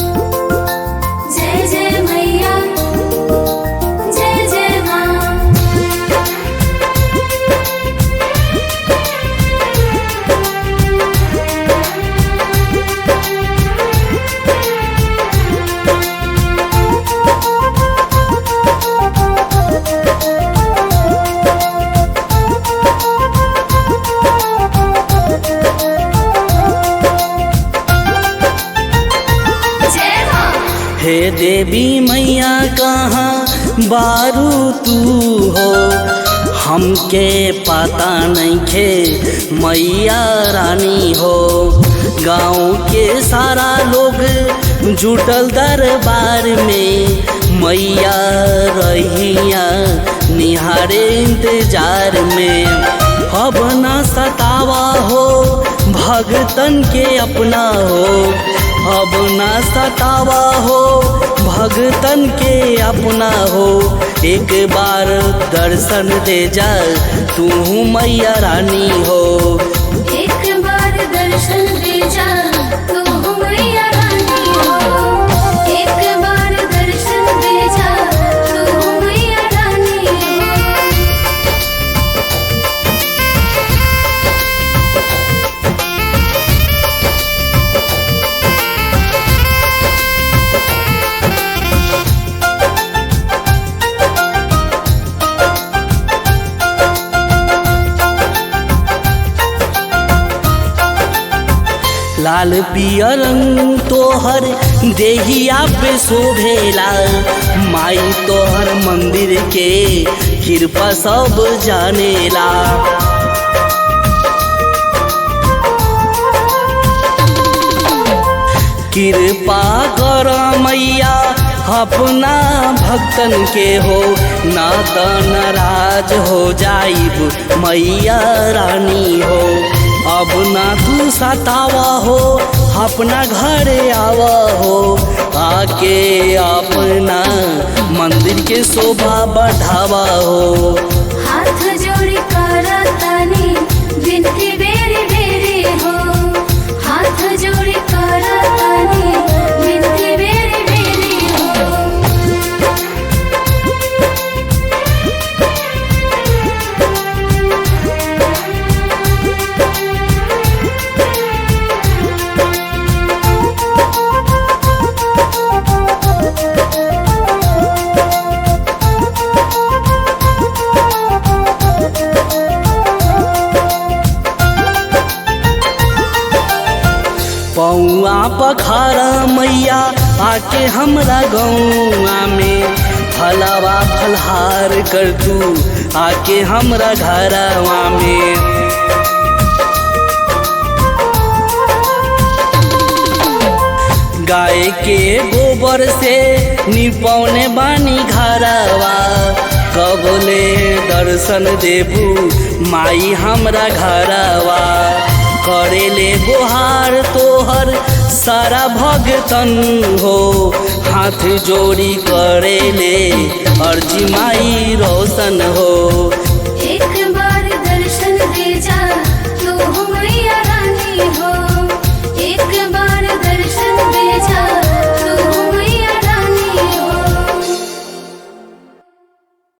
जय जय मैया, जय जय माँ। जय माँ। हे देवी मैया कहाँ बारू तू हो, हमके पता नइखे मैया रानी हो। गाँव के सारा लोग जुटल दरबार में, मैया रहिया निहारे इंतजार में। अब ना सतावा हो भगतन के अपना हो, अब ना सतावा हो भगतन के अपना हो। एक बार दर्शन दे जा तू मैया रानी हो। एक बार दर्शन दे जा तू मैया रानी हो। एक बार दर्शन दे जा तू मैया रानी हो। लाल पियर रंग तोहर देहिया पे शोभेला, माई तोहर मंदिर के कृपा सब जानेला। कृपा कर मैया अपना भक्तन के हो, ना त नाराज हो जाइब मैया रानी हो। अब ना तू सतावा हो अपना घर आवा हो, आके अपना मंदिर के शोभा बढ़ावा हो। हाथ जोड़ी करतानी विनती बेरी बेरी हो। हाथ जोड़ी करतानी विनती बेरी बेरी हो। पौआ पखारा मैया आके हमरा गौआ में, फलावा फलहार कर तू आके हमरा घरवा में। गाय के गोबर से निपौने बानी घरवा, कबले दर्शन देबू माई हमरा घरवा। करेले गुहार तोहर सारा भगतन हो, हाथ जोड़ी करेले अर्जी माई रोशन हो।